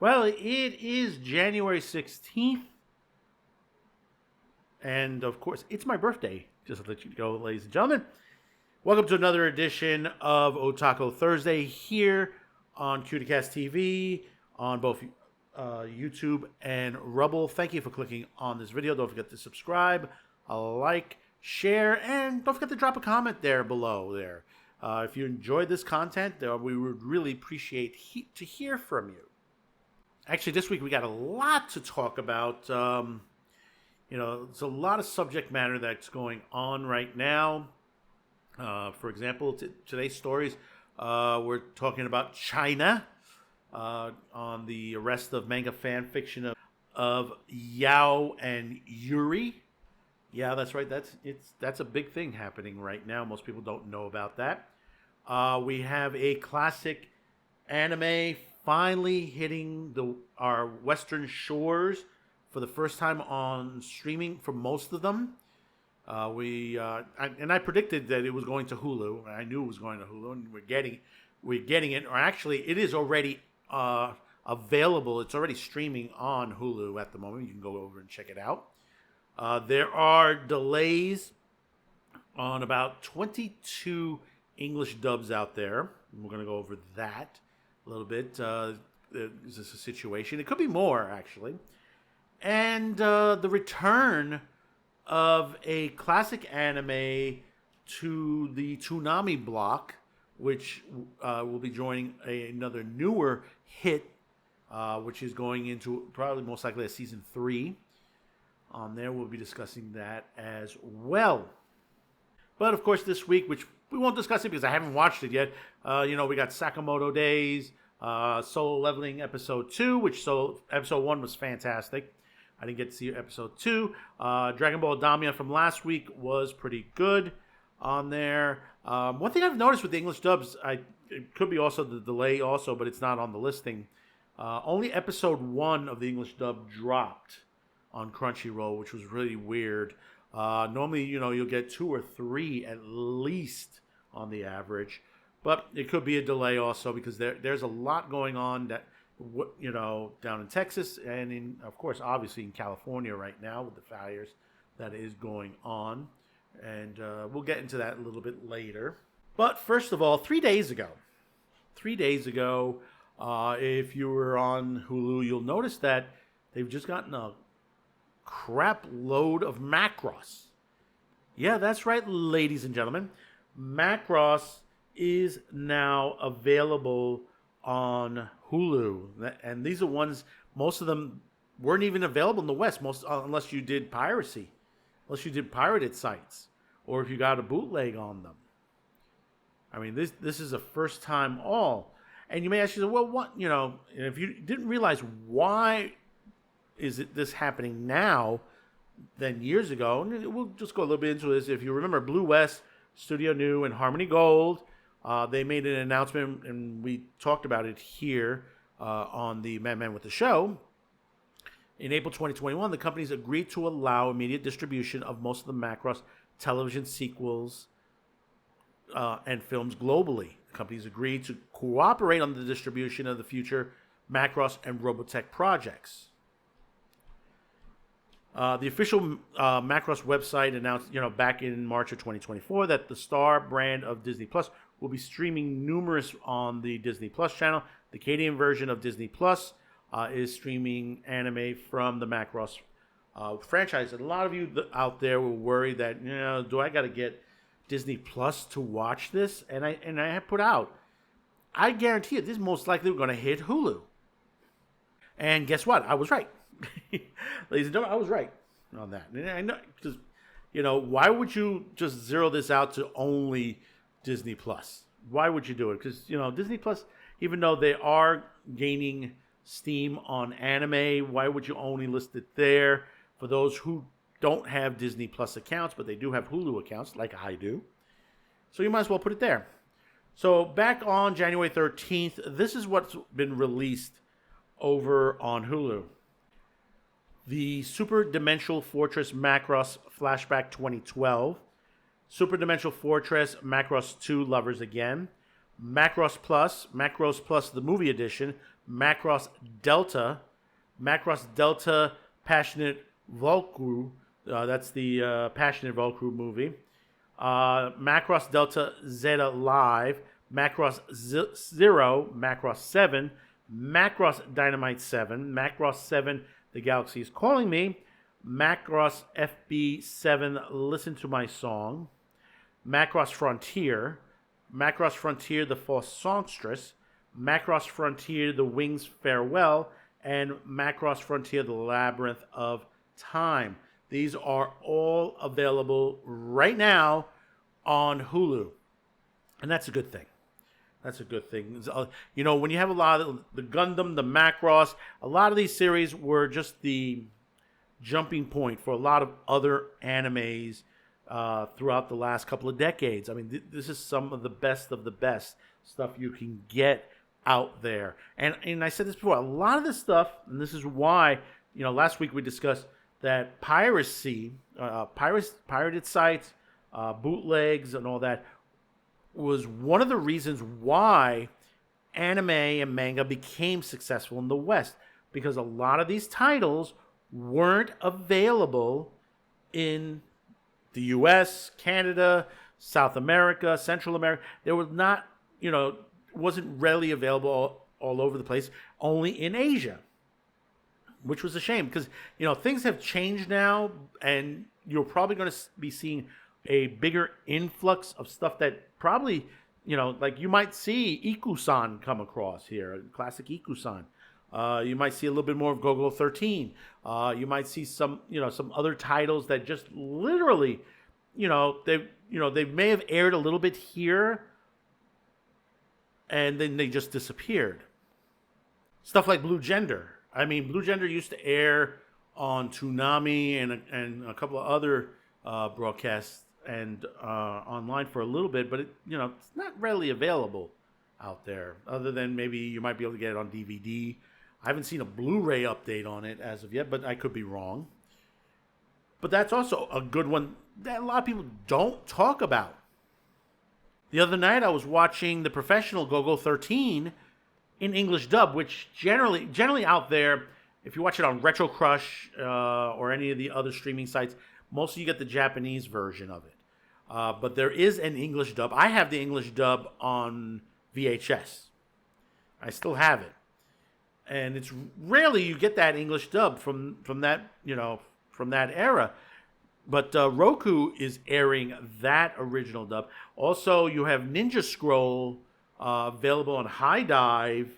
Well, it is January 16th. And, of course, it's my birthday. Just to let you go, ladies and gentlemen. Welcome to another edition of Otaku Thursday here on CutiCast TV, on both YouTube and Rubble. Thank you for clicking on this video. Don't forget to subscribe, like, share, and don't forget to drop a comment there below there. If you enjoyed this content, we would really appreciate to hear from you. Actually, this week we got a lot to talk about. There's a lot of subject matter that's going on right now. For example, today's stories, we're talking about China on the arrest of manga fan fiction of Yaoi and Yuri. Yeah, that's right. That's a big thing happening right now. Most people don't know about that. We have a classic anime finally hitting our Western shores for the first time on streaming for most of them. I predicted that it was going to Hulu. I knew it was going to Hulu, and we're getting it. Or actually, it is already available. It's already streaming on Hulu at the moment. You can go over and check it out. There are delays on about 22 English dubs out there. We're going to go over that a little bit. Is this a situation? It could be more, actually. And the return of a classic anime to the Toonami block, which will be joining another newer hit, which is going into probably most likely a season 3. On there, we'll be discussing that as well. But of course, this week, which we won't discuss it because I haven't watched it yet. We got Sakamoto Days, Solo Leveling Episode 2, Episode 1 was fantastic. I didn't get to see Episode 2. Dragon Ball Damia from last week was pretty good on there. One thing I've noticed with the English dubs, it could be also the delay also, but it's not on the listing. Only Episode 1 of the English dub dropped on Crunchyroll, which was really weird. Normally, you'll get 2 or 3 at least on the average. But it could be a delay also because there's a lot going on that, down in Texas and of course, obviously in California right now with the fires that is going on. And we'll get into that a little bit later. But first of all, 3 days ago, if you were on Hulu, you'll notice that they've just gotten a crap load of Macross. Yeah, that's right, ladies and gentlemen. Macross is now available on Hulu. And these are ones, most of them weren't even available in the West, unless you did piracy, unless you did pirated sites, or if you got a bootleg on them. I mean, this is a first time all. And you may ask yourself, well, what, if you didn't realize why is this happening now than years ago, and we'll just go a little bit into this. If you remember, Blue West, Studio New, and Harmony Gold, they made an announcement, and we talked about it here on the Man with the Show. In April 2021, the companies agreed to allow immediate distribution of most of the Macross television sequels and films globally. The companies agreed to cooperate on the distribution of the future Macross and Robotech projects. The official Macross website announced, back in March of 2024 that the Star brand of Disney Plus will be streaming numerous on the Disney Plus channel. The Canadian version of Disney Plus is streaming anime from the Macross franchise. And a lot of you out there were worried that, do I got to get Disney Plus to watch this? And I have put out, I guarantee you, this is most likely going to hit Hulu. And guess what? I was right. Ladies and gentlemen, I was right on that. And I know, because, why would you just zero this out to only Disney Plus? Why would you do it? Because, Disney Plus, even though they are gaining steam on anime, why would you only list it there? For those who don't have Disney Plus accounts, but they do have Hulu accounts, like I do. So you might as well put it there. So back on January 13th, this is what's been released over on Hulu. The Super Dimensional Fortress Macross Flashback 2012, Super Dimensional Fortress Macross 2 Lovers Again, Macross Plus the Movie Edition, Macross Delta, Macross Delta Passionate Volcru. That's the Passionate Volcru movie. Macross Delta Zeta Live, Macross Zero, Macross 7, Macross Dynamite 7, Macross 7, The Galaxy is Calling Me, Macross FB7, Listen to My Song, Macross Frontier, Macross Frontier, The False Songstress, Macross Frontier, The Wings Farewell, and Macross Frontier, The Labyrinth of Time. These are all available right now on Hulu. And that's a good thing. That's a good thing. When you have a lot of the Gundam, the Macross, a lot of these series were just the jumping point for a lot of other animes throughout the last couple of decades. I mean, this is some of the best stuff you can get out there. And I said this before, a lot of this stuff, and this is why, last week we discussed that piracy, pirated sites, bootlegs, and all that was one of the reasons why anime and manga became successful in the West, because a lot of these titles weren't available in the US, Canada, South America, Central America. They were not, wasn't readily available all over the place, only in Asia, which was a shame because, things have changed now, and you're probably going to be seeing a bigger influx of stuff that probably, like you might see Iku-san come across here, classic Iku-san. You might see a little bit more of Go-Go 13. You might see some other titles that just literally, they may have aired a little bit here, and then they just disappeared. Stuff like Blue Gender. I mean, Blue Gender used to air on Toonami and a couple of other broadcasts and online for a little bit, but it's not readily available out there. Other than maybe you might be able to get it on DVD. I haven't seen a Blu-ray update on it as of yet, but I could be wrong. But that's also a good one that a lot of people don't talk about. The other night I was watching The Professional Go-Go 13 in English dub, which generally out there, if you watch it on Retro Crush or any of the other streaming sites, mostly you get the Japanese version of it. But there is an English dub. I have the English dub on VHS. I still have it. And it's rarely you get that English dub from that era. But Roku is airing that original dub. Also, you have Ninja Scroll available on High Dive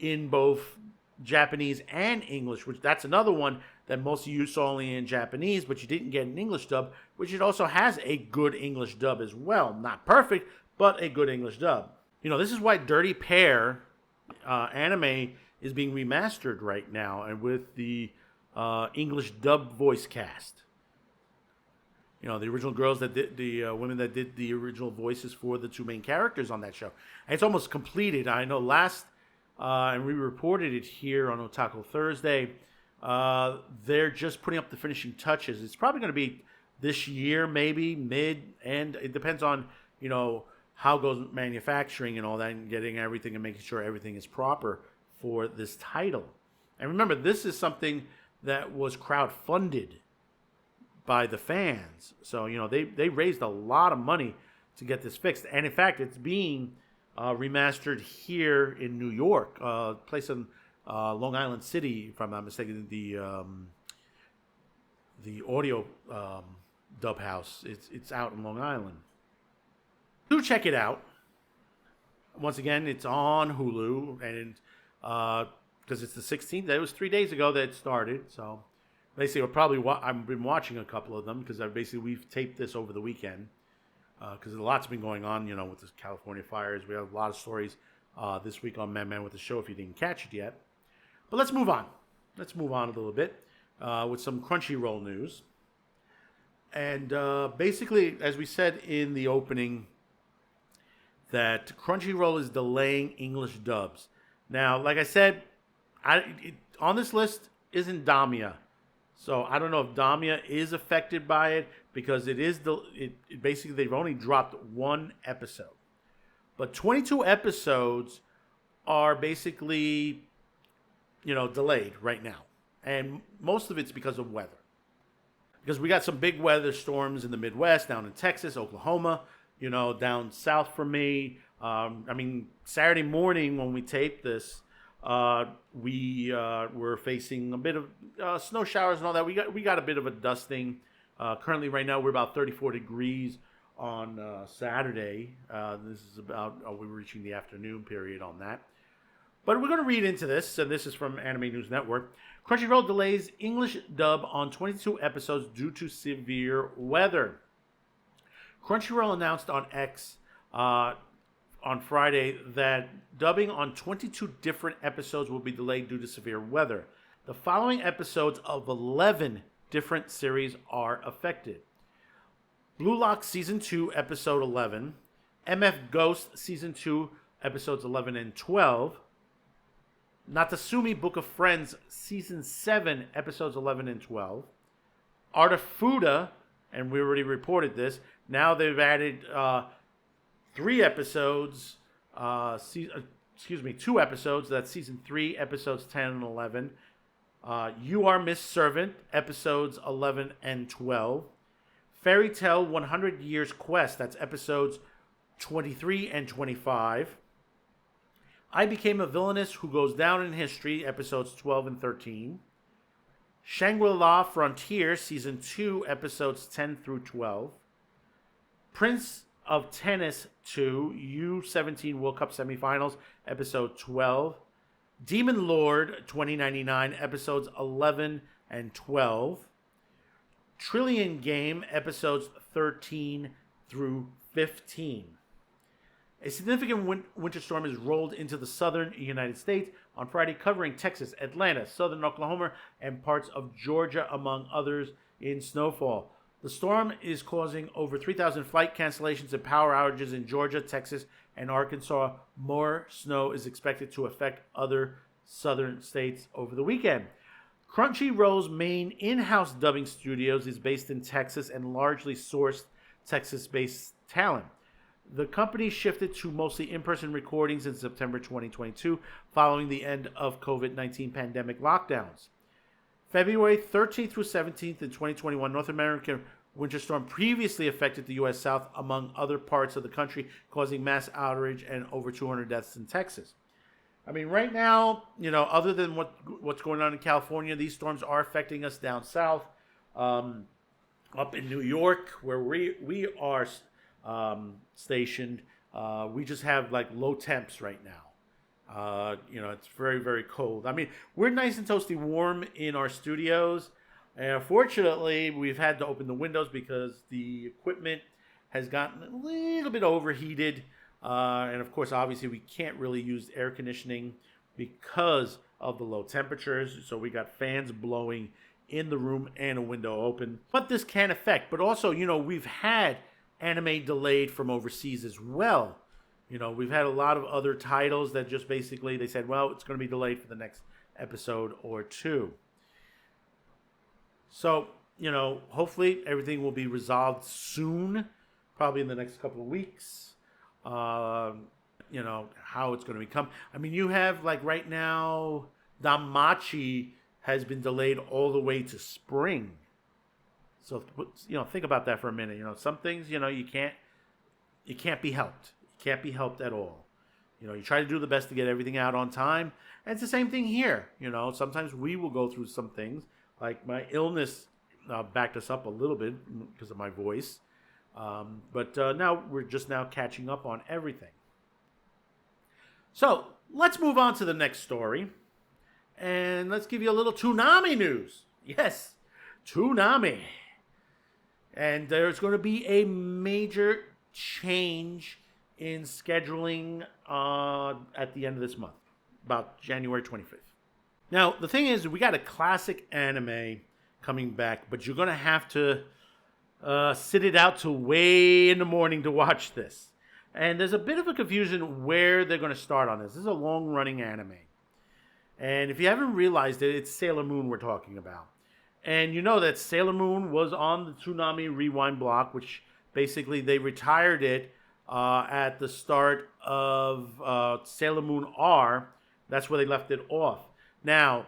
in both Japanese and English, which that's another one that most of you saw only in Japanese, but you didn't get an English dub, which it also has a good English dub as well. Not perfect, but a good English dub. This is why Dirty Pair anime is being remastered right now, and with the English dub voice cast. The original girls that did the women that did the original voices for the two main characters on that show. And it's almost completed. I know and we reported it here on Otaku Thursday. They're just putting up the finishing touches. It's probably going to be this year, maybe mid, and it depends on how goes manufacturing and all that, and getting everything and making sure everything is proper for this title. And remember, this is something that was crowdfunded by the fans. So, they raised a lot of money to get this fixed. And in fact, it's being remastered here in New York, a place in Long Island City, if I'm not mistaken, the audio dub house. It's out in Long Island. Do check it out. Once again, it's on Hulu, and because it's the 16th, it was 3 days ago that it started. So basically, I've been watching a couple of them because we've taped this over the weekend because a lot's been going on, with the California fires. We have a lot of stories this week on Man with the Show if you didn't catch it yet. But let's move on. Let's move on a little bit with some Crunchyroll news. And basically, as we said in the opening, that Crunchyroll is delaying English dubs. Now, like I said, on this list isn't Damia. So I don't know if Damia is affected by it because basically they've only dropped one episode. But 22 episodes are basically delayed right now. And most of it's because of weather. Because we got some big weather storms in the Midwest, down in Texas, Oklahoma, down south from me. Saturday morning when we taped this, we were facing a bit of snow showers and all that. We got a bit of a dusting. Currently, right now, we're about 34 degrees on Saturday. This is about we're reaching the afternoon period on that. But we're going to read into this, and this is from Anime News Network. Crunchyroll delays English dub on 22 episodes due to severe weather. Crunchyroll announced on X on Friday that dubbing on 22 different episodes will be delayed due to severe weather. The following episodes of 11 different series are affected: Blue Lock Season 2, Episode 11, MF Ghost Season 2, Episodes 11 and 12, Natsumi Book of Friends Season 7, Episodes 11 and 12, Art of Fuda, and we already reported this, now they've added 3 episodes, 2 episodes, that's Season 3, Episodes 10 and 11, You Are Miss Servant, Episodes 11 and 12, Fairy Tale 100 Years Quest, that's Episodes 23 and 25, I Became a Villainess Who Goes Down in History, Episodes 12 and 13, Shangri-La Frontier, Season 2, Episodes 10 through 12, Prince of Tennis 2, U17 World Cup Semifinals, Episode 12, Demon Lord 2099, Episodes 11 and 12, Trillion Game, Episodes 13 through 15. A significant winter storm is rolled into the southern United States on Friday, covering Texas, Atlanta, southern Oklahoma, and parts of Georgia, among others, in snowfall. The storm is causing over 3,000 flight cancellations and power outages in Georgia, Texas, and Arkansas. More snow is expected to affect other southern states over the weekend. Crunchyroll's main in-house dubbing studios is based in Texas and largely sourced Texas-based talent. The company shifted to mostly in-person recordings in September 2022 following the end of COVID-19 pandemic lockdowns. February 13th through 17th in 2021, North American winter storm previously affected the U.S. South, among other parts of the country, causing mass outrage and over 200 deaths in Texas. Right now, other than what's going on in California, these storms are affecting us down south. Up in New York, where we are stationed, we just have low temps right now. It's very, very cold. We're nice and toasty warm in our studios. And unfortunately, we've had to open the windows because the equipment has gotten a little bit overheated. And of course, obviously, we can't really use air conditioning because of the low temperatures. So we got fans blowing in the room and a window open. But this can affect. But also, we've had anime delayed from overseas as well. We've had a lot of other titles that just basically they said, well, it's going to be delayed for the next episode or two. So, hopefully everything will be resolved soon, probably in the next couple of weeks. How it's going to become. You have, right now, Danmachi has been delayed all the way to spring. So, think about that for a minute. Some things, you can't be helped. You can't be helped at all. You try to do the best to get everything out on time. And it's the same thing here. Sometimes we will go through some things. Like my illness backed us up a little bit because of my voice. But now we're just now catching up on everything. So let's move on to the next story. And let's give you a little Toonami news. Yes, Toonami. And there's going to be a major change in scheduling at the end of this month, about January 25th. Now, the thing is, we got a classic anime coming back, but you're going to have to sit it out till way in the morning to watch this. And there's a bit of a confusion where they're going to start on this. This is a long-running anime. And if you haven't realized it, it's Sailor Moon we're talking about. And you know that Sailor Moon was on the Toonami Rewind block, which basically they retired it at the start of Sailor Moon R. That's where they left it off. Now,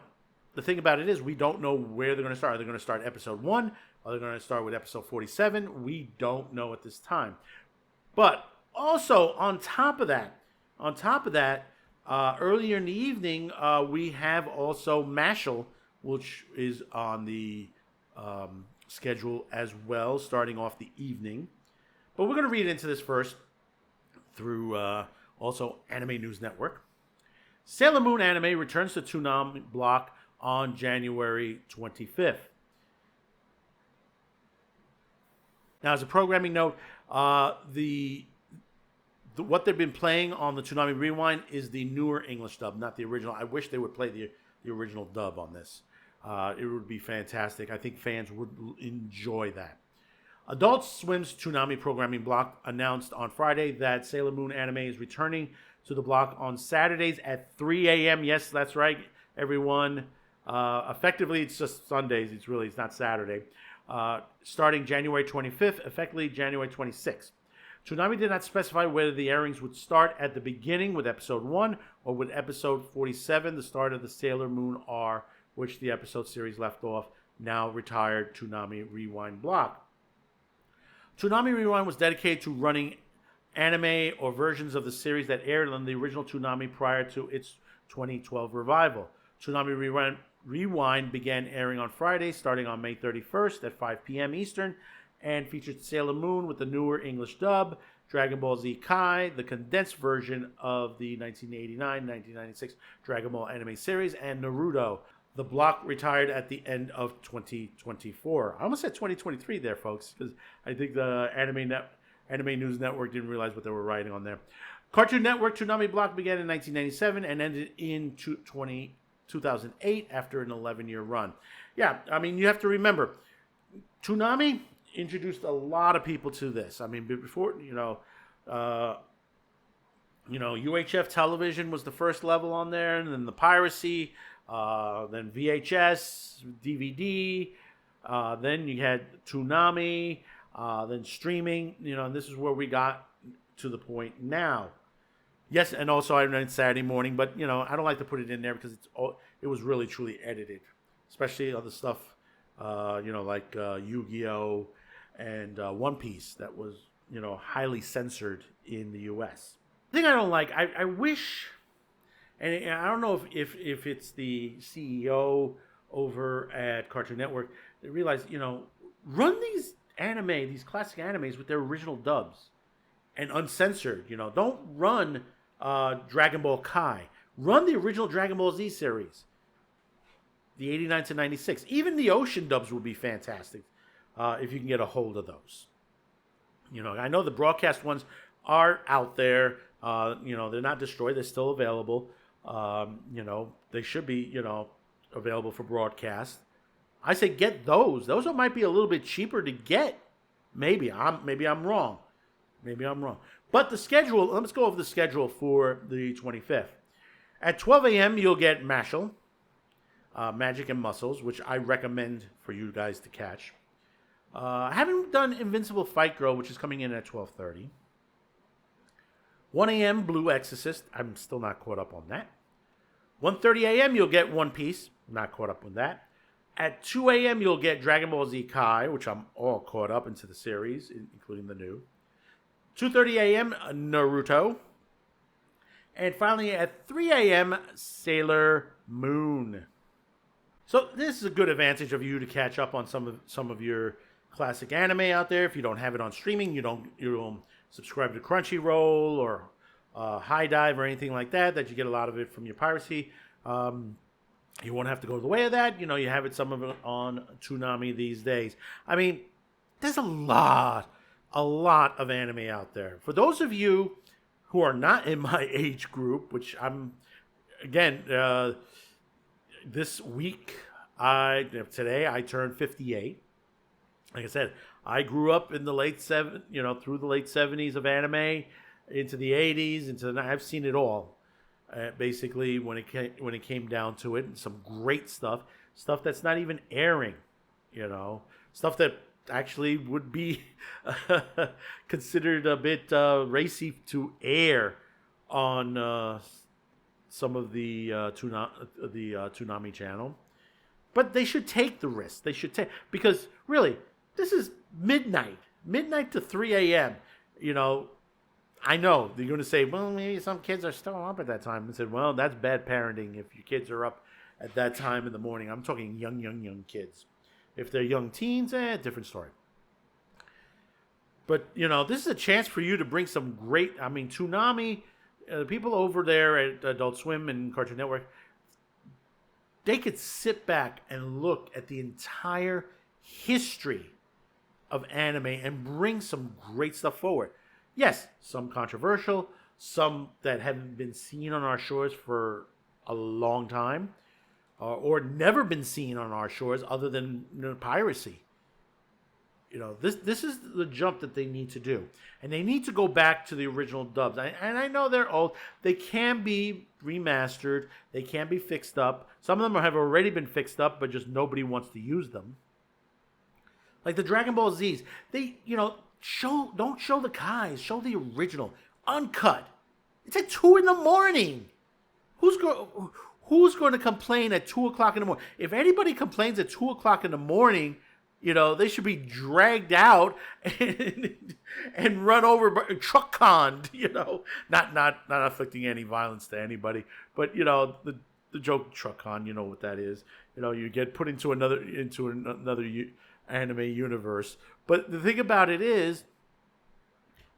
the thing about it is we don't know where they're going to start. Are they going to start episode 1? Are they going to start with episode 47? We don't know at this time. But also on top of that, earlier in the evening, we have also Mashal, which is on the schedule as well, starting off the evening. But we're going to read into this first through also Anime News Network. Sailor Moon anime returns to Toonami block on January 25th. Now, as a programming note, what they've been playing on the Toonami Rewind is the newer English dub, not the original. I wish they would play the original dub on this. It would be fantastic. I think fans would enjoy that. Adult Swim's Toonami programming block announced on Friday that Sailor Moon anime is returning to the block on Saturdays at 3 a.m. Yes, that's right, everyone. Effectively, it's just Sundays. It's not Saturday. Starting January 25th, effectively January 26th. Toonami did not specify whether the airings would start at the beginning with episode 1 or with episode 47, the start of the Sailor Moon R, which the episode series left off, now retired Toonami Rewind block. Toonami Rewind was dedicated to running anime or versions of the series that aired on the original Toonami prior to its 2012 revival. Toonami Rewind began airing on Friday, starting on May 31st at 5 p.m. Eastern, and featured Sailor Moon with the newer English dub, Dragon Ball Z Kai, the condensed version of the 1989-1996 Dragon Ball anime series, and Naruto. The block retired at the end of 2024. I almost said 2023 there, folks, because I think the Anime News Network didn't realize what they were writing on there. Cartoon Network Toonami block began in 1997 and ended in 2008 after an 11-year run. Yeah, I mean, you have to remember, Toonami introduced a lot of people to this. I mean, before, UHF television was the first level on there, and then the piracy, then VHS, DVD, then you had Toonami, then streaming, and this is where we got to the point now. Yes, and also I ran Saturday morning, but, I don't like to put it in there because it was really, truly edited, especially other stuff, like Yu-Gi-Oh! And One Piece that was, highly censored in the U.S. The thing I don't like, I wish, and I don't know if it's the CEO over at Cartoon Network that realized, run these classic animes with their original dubs and uncensored, don't run Dragon Ball Kai. Run the original Dragon Ball Z series, the 89 to 96. Even the Ocean dubs would be fantastic if you can get a hold of those. I know the broadcast ones are out there. They're not destroyed. They're still available. They should be, available for broadcast. I say get those. Those might be a little bit cheaper to get. Maybe I'm wrong. But the schedule, let's go over the schedule for the 25th. At 12 a.m., you'll get Mashal, Magic and Muscles, which I recommend for you guys to catch. I haven't done Invincible Fight Girl, which is coming in at 12:30. 1 a.m. Blue Exorcist. I'm still not caught up on that. 1:30 a.m. you'll get One Piece. Not caught up with that. At 2 a.m. you'll get Dragon Ball Z Kai, which I'm all caught up into the series, including the new. 2:30 a.m. Naruto. And finally at 3 a.m. Sailor Moon. So this is a good advantage of you to catch up on some of your classic anime out there. If you don't have it on streaming, you don't subscribe to Crunchyroll or High Dive or anything like that you get a lot of it from your piracy. You won't have to go the way of that. You have some of it on Toonami these days. I mean, there's a lot of anime out there. For those of you who are not in my age group, which I'm, again, this week, today I turned 58. Like I said, I grew up in the late through the late 70s of anime, into the 80s, I've seen it all. Basically, when it came down to it, and some great stuff that's not even airing, stuff that actually would be considered a bit racy to air on some of the Toonami channel. But they should take the risk. They should take, because really, this is midnight to 3 a.m. I know you're going to say, well, maybe some kids are still up at that time. I said, well, that's bad parenting if your kids are up at that time in the morning. I'm talking young kids. If they're young teens, different story. But, this is a chance for you to bring some great, Toonami, the people over there at Adult Swim and Cartoon Network, they could sit back and look at the entire history of anime and bring some great stuff forward. Yes, some controversial, some that haven't been seen on our shores for a long time, or never been seen on our shores other than piracy. This is the jump that they need to do. And they need to go back to the original dubs. And I know they're old. They can be remastered. They can be fixed up. Some of them have already been fixed up, but just nobody wants to use them. Like the Dragon Ball Zs. They, don't show the Kais. Show the original. Uncut. It's at 2 in the morning. Who's going to complain at 2 o'clock in the morning? If anybody complains at 2 o'clock in the morning, they should be dragged out and run over, truck conned, not afflicting any violence to anybody. But, the joke truck con, what that is. You get put into another anime universe. But the thing about it is,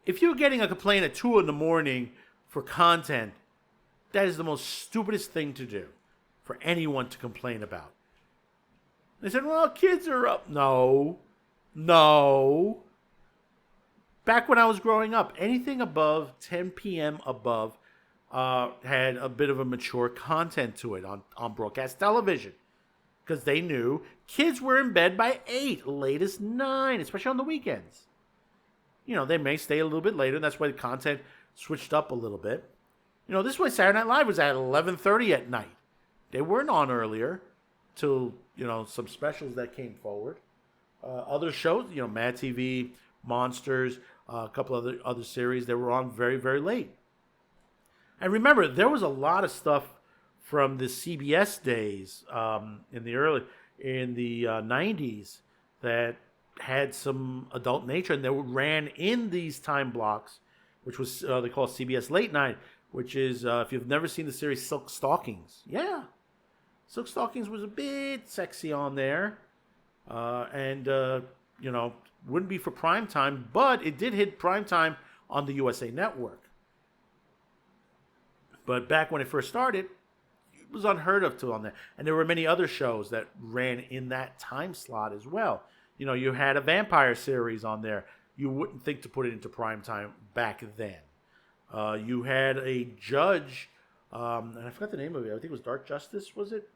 if you're getting a complaint at 2 in the morning for content, that is the most stupidest thing to do for anyone to complain about. They said, well, kids are up. No. Back when I was growing up, anything above 10 p.m. above had a bit of a mature content to it on broadcast television. Because they knew kids were in bed by 8, latest 9, especially on the weekends. They may stay a little bit later, and that's why the content switched up a little bit. This way Saturday Night Live was at 11:30 at night. They weren't on earlier till, some specials that came forward. Other shows, Mad TV, Monsters, a couple other series that were on very, very late. And remember, there was a lot of stuff from the CBS days in the 90s that had some adult nature, and they ran in these time blocks, which was they call CBS Late Night, which is, if you've never seen the series Silk Stockings. Yeah. Silk Stockings was a bit sexy on there. And wouldn't be for prime time, but it did hit prime time on the USA Network. But back when it first started, it was unheard of to on there. And there were many other shows that ran in that time slot as well. You had a vampire series on there. You wouldn't think to put it into prime time back then. You had a judge, and I forgot the name of it. I think it was Dark Justice, was it?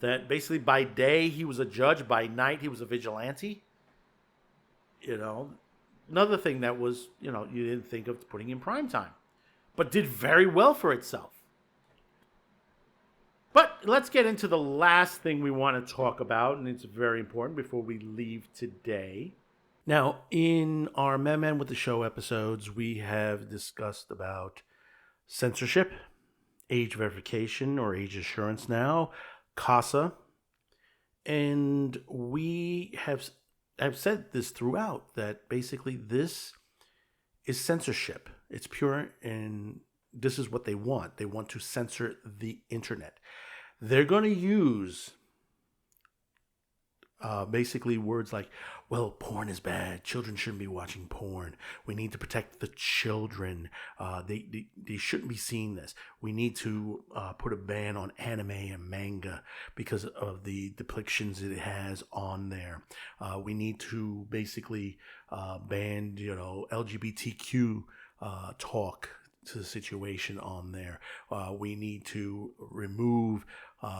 That basically by day he was a judge, by night he was a vigilante. Another thing that was, you didn't think of putting in prime time, but did very well for itself. But let's get into the last thing we want to talk about, and it's very important before we leave today. Now, in our Man with the Show episodes, we have discussed about censorship, age verification or age assurance now, CASA, and we have said this throughout, that basically this is censorship. It's pure, and this is what they want. They want to censor the internet. They're going to use basically words like, well, porn is bad. Children shouldn't be watching porn. We need to protect the children. They shouldn't be seeing this. We need to put a ban on anime and manga because of the depictions it has on there. We need to basically ban, LGBTQ talk to the situation on there. We need to remove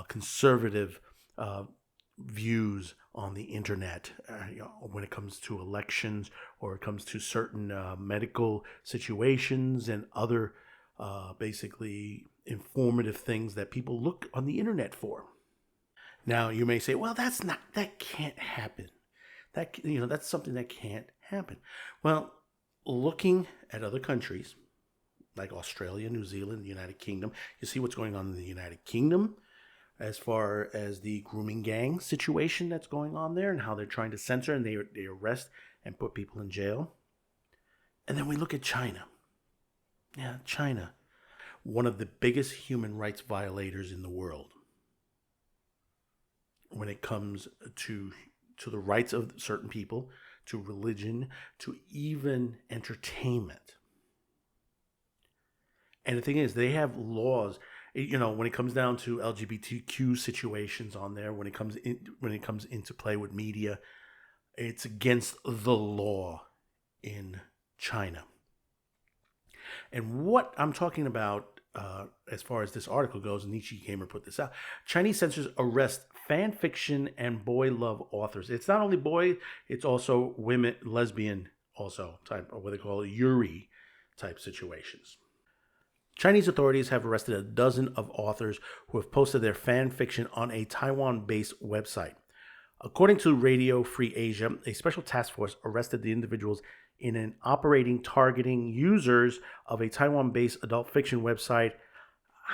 conservative views on the internet when it comes to elections, or it comes to certain medical situations and other basically informative things that people look on the internet for. Now you may say, well, that can't happen. That's something that can't happen. Well, looking at other countries, like Australia, New Zealand, the United Kingdom. You see what's going on in the United Kingdom as far as the grooming gang situation that's going on there and how they're trying to censor and they arrest and put people in jail. And then we look at China. Yeah, China, one of the biggest human rights violators in the world when it comes to the rights of certain people, to religion, to even entertainment. And the thing is, they have laws. When it comes down to LGBTQ situations on there, when it comes into play with media, it's against the law in China. And what I'm talking about, as far as this article goes, Nichi Gamer put this out. Chinese censors arrest fan fiction and boy love authors. It's not only boy, it's also women, lesbian, also type, or what they call Yuri type situations. Chinese authorities have arrested a dozen of authors who have posted their fan fiction on a Taiwan-based website. According to Radio Free Asia, a special task force arrested the individuals in an operating targeting users of a Taiwan-based adult fiction website,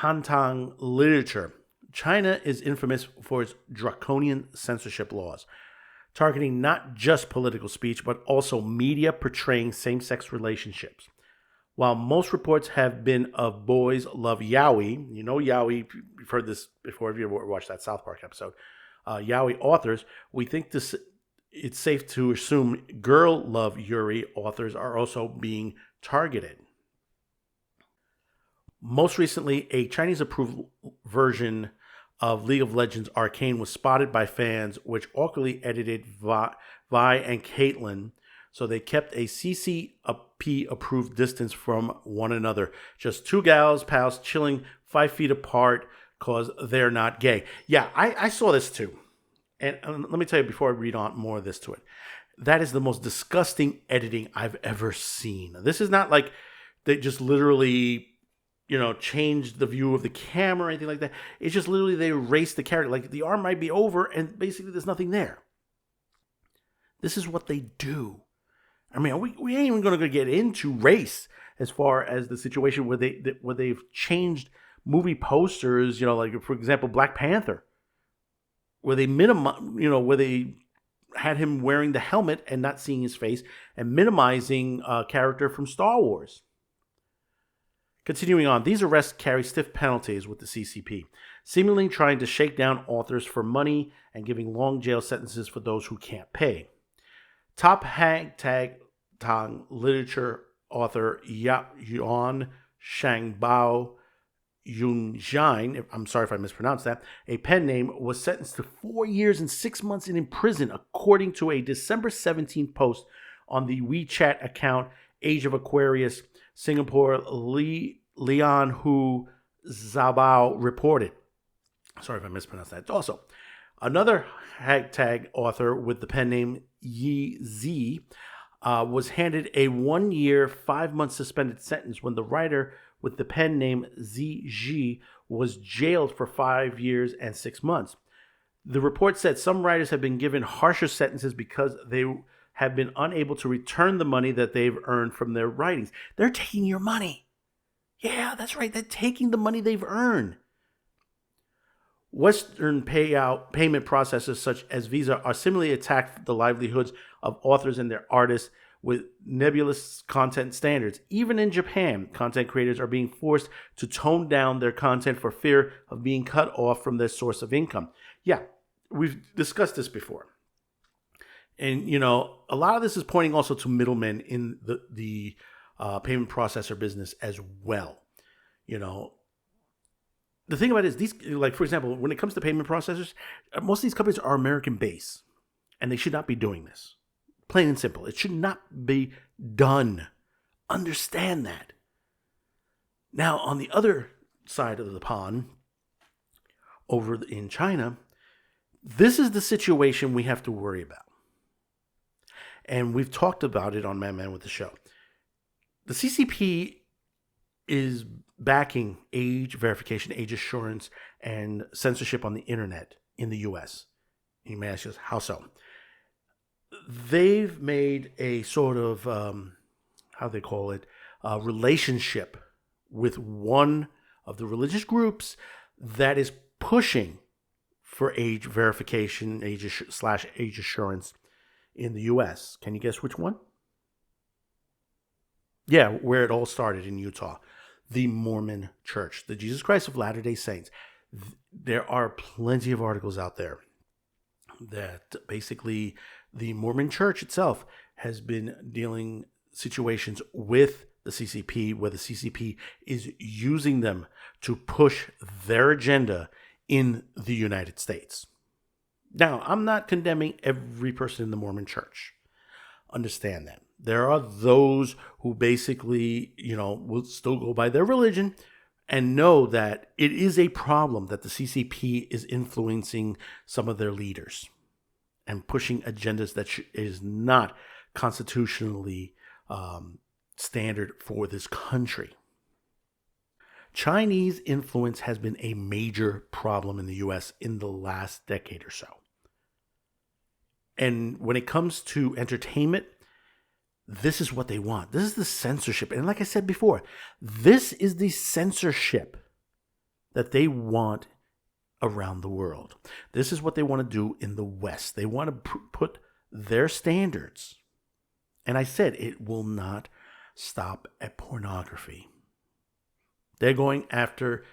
Hantang Literature. China is infamous for its draconian censorship laws, targeting not just political speech, but also media portraying same-sex relationships. While most reports have been of boys love yaoi, you know yaoi, you've heard this before if you ever watched that South Park episode, yaoi authors, we think it's safe to assume girl love Yuri authors are also being targeted. Most recently, a Chinese-approved version of League of Legends Arcane was spotted by fans, which awkwardly edited Vi and Caitlyn, so they kept a CCP-approved distance from one another. Just two pals, chilling 5 feet apart because they're not gay. Yeah, I saw this too. And let me tell you before I read on more of this to it. That is the most disgusting editing I've ever seen. This is not like they just literally, changed the view of the camera or anything like that. It's just literally they erased the character. Like the arm might be over and basically there's nothing there. This is what they do. I mean, we ain't even going to get into race as far as the situation where they've changed movie posters, like for example, Black Panther, where they where they had him wearing the helmet and not seeing his face and minimizing a character from Star Wars. Continuing on, these arrests carry stiff penalties with the CCP, seemingly trying to shake down authors for money and giving long jail sentences for those who can't pay. Top Hantang literature author Yuan Shangbao Yunjine, I'm sorry if I mispronounced that, a pen name, was sentenced to 4 years and 6 months in prison, according to a December 17th post on the WeChat account Age of Aquarius. Singapore Lian Hu Zabao reported. Sorry if I mispronounced that. Also, another hashtag author with the pen name Yi Z was handed a 1 year, 5 month suspended sentence when the writer with the pen name ZG was jailed for 5 years and 6 months. The report said some writers have been given harsher sentences because they have been unable to return the money that they've earned from their writings. They're taking your money. Yeah, that's right. They're taking the money they've earned. Western payment processors such as Visa are similarly attacked the livelihoods of authors and their artists with nebulous content standards. Even in Japan, content creators are being forced to tone down their content for fear of being cut off from their source of income. Yeah, we've discussed this before. And, a lot of this is pointing also to middlemen in the payment processor business as well. The thing about it is these, like, for example, when it comes to payment processors, most of these companies are American based and they should not be doing this. Plain and simple. It should not be done. Understand that. Now, on the other side of the pond, over in China, this is the situation we have to worry about. And we've talked about it on Man with the Show. The CCP is backing age verification, age assurance, and censorship on the internet in the U.S. You may ask us, how so? They've made a sort of, relationship with one of the religious groups that is pushing for age verification, age assurance in the U.S. Can you guess which one? Yeah, where it all started in Utah. The Mormon Church, the Jesus Christ of Latter-day Saints. There are plenty of articles out there that basically the Mormon Church itself has been dealing situations with the CCP, where the CCP is using them to push their agenda in the United States. Now, I'm not condemning every person in the Mormon Church. Understand that. There are those who basically, will still go by their religion and know that it is a problem that the CCP is influencing some of their leaders and pushing agendas that is not constitutionally standard for this country. Chinese influence has been a major problem in the U.S. in the last decade or so. And when it comes to entertainment, this is what they want. This is the censorship. And like I said before, this is the censorship that they want around the world. This is what they want to do in the West. They want to put their standards. And I said it will not stop at pornography. They're going after,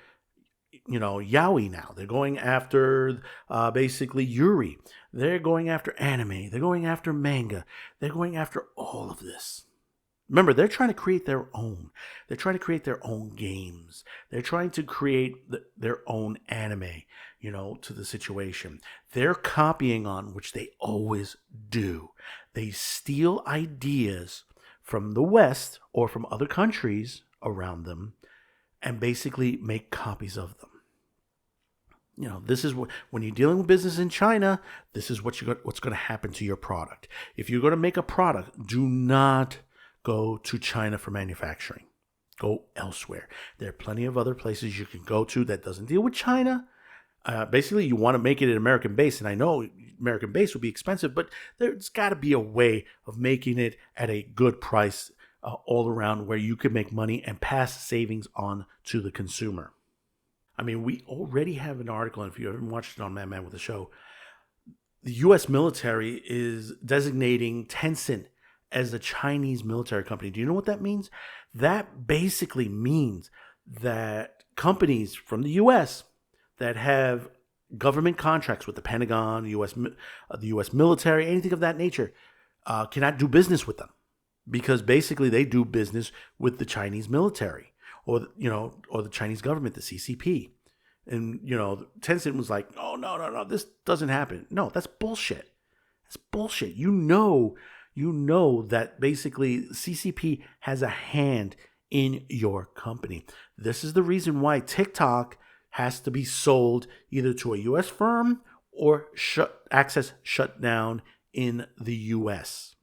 Yaoi now. They're going after basically Yuri. They're going after anime. They're going after manga. They're going after all of this. Remember, they're trying to create their own. They're trying to create their own games. They're trying to create their own anime, to the situation. They're copying on, which they always do. They steal ideas from the West or from other countries around them and basically make copies of them. This is what, when you're dealing with business in China, this is what's going to happen to your product. If you're going to make a product, do not go to China for manufacturing. Go elsewhere. There are plenty of other places you can go to that doesn't deal with China. Basically, you want to make it an American base, and I know American base will be expensive, but there's got to be a way of making it at a good price all around where you can make money and pass savings on to the consumer. I mean, we already have an article, and if you haven't watched it on Man with the Show, the U.S. military is designating Tencent as a Chinese military company. Do you know what that means? That basically means that companies from the U.S. that have government contracts with the Pentagon, the U.S. military, anything of that nature, cannot do business with them because basically they do business with the Chinese military or the Chinese government, the CCP. And, Tencent was like, oh, no, this doesn't happen. No, that's bullshit. That's bullshit. You know that basically CCP has a hand in your company. This is the reason why TikTok has to be sold either to a U.S. firm or access shut down in the U.S.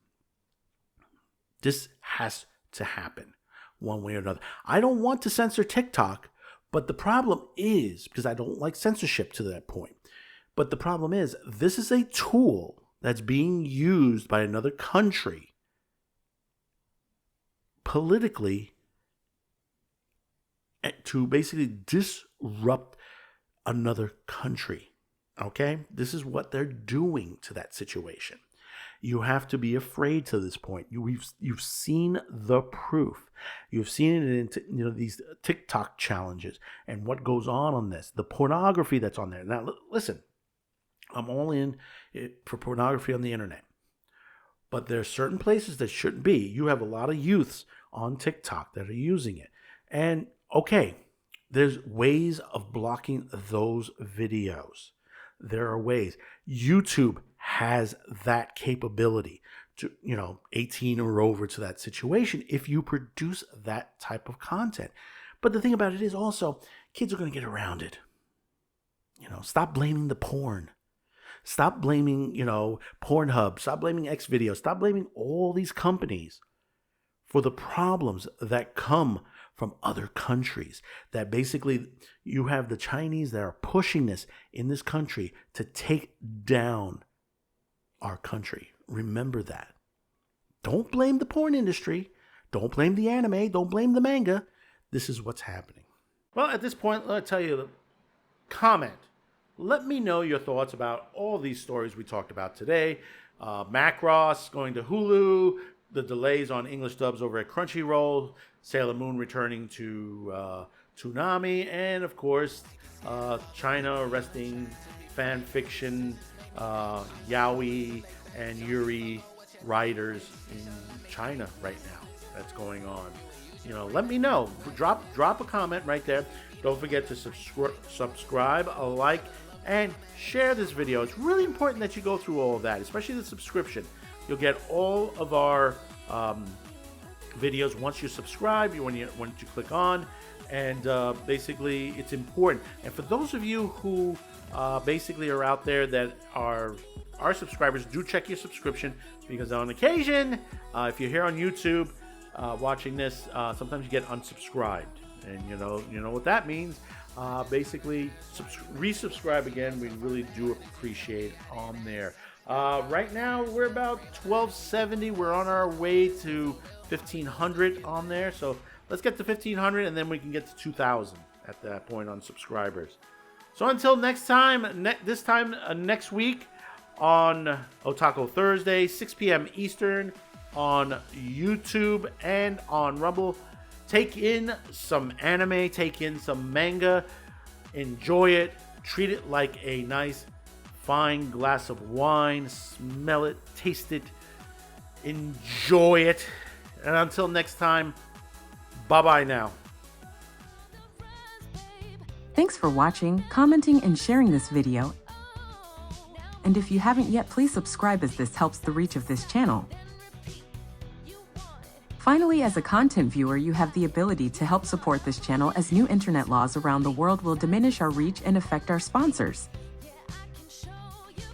This has to happen one way or another. I don't want to censor TikTok, but the problem is, because I don't like censorship to that point, but the problem is this is a tool that's being used by another country politically to basically disrupt another country. Okay? This is what they're doing to that situation. You have to be afraid to this point. You've seen the proof. You've seen it in these TikTok challenges and what goes on this, the pornography that's on there. Now, listen, I'm all in for pornography on the internet, but there are certain places that shouldn't be. You have a lot of youths on TikTok that are using it, and okay, there's ways of blocking those videos. There are ways. YouTube has that capability to, 18 or over to that situation if you produce that type of content. But the thing about it is also, kids are going to get around it. Stop blaming the porn. Stop blaming, Pornhub. Stop blaming Xvideos. Stop blaming all these companies for the problems that come from other countries. That basically you have the Chinese that are pushing this in this country to take down our country. Remember that. Don't blame the porn industry. Don't blame the anime. Don't blame the manga. this is what's happening. Well, at this point, let me tell you, comment. Let me know your thoughts about all these stories we talked about today. Macross going to Hulu, the delays on English dubs over at Crunchyroll, Sailor Moon returning to Toonami, and of course, China arresting fan fiction Yaoi and Yuri writers in China right now. That's going on. You know, let me know. Drop a comment right there. Don't forget to subscribe, like, and share this video. It's really important that you go through all of that, especially the subscription. You'll get all of our videos once you subscribe, once you click on, and basically it's important. And for those of you who basically are out there that are our subscribers, do check your subscription, because on occasion, if you're here on YouTube watching this, sometimes you get unsubscribed, and you know what that means. Basically, resubscribe again. We really do appreciate on there. Right now, we're about 1270. We're on our way to 1500 on there. So let's get to 1500, and then we can get to 2000 at that point on subscribers. So until next time, next week on Otaku Thursday, 6 p.m. Eastern on YouTube and on Rumble. Take in some anime, take in some manga, enjoy it, treat it like a nice fine glass of wine, smell it, taste it, enjoy it. And until next time, bye-bye now. Thanks for watching, commenting, and sharing this video. And if you haven't yet, please subscribe, as this helps the reach of this channel. Finally, as a content viewer, you have the ability to help support this channel, as new internet laws around the world will diminish our reach and affect our sponsors.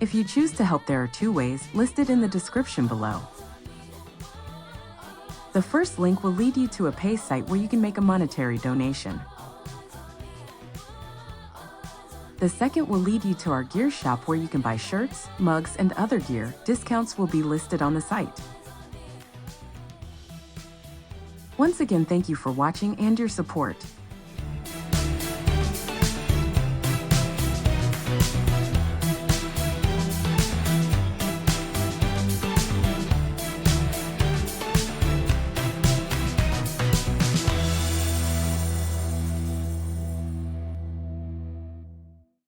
If you choose to help, there are 2 ways listed in the description below. The first link will lead you to a pay site where you can make a monetary donation. The second will lead you to our gear shop, where you can buy shirts, mugs, and other gear. Discounts will be listed on the site. Once again, thank you for watching and your support.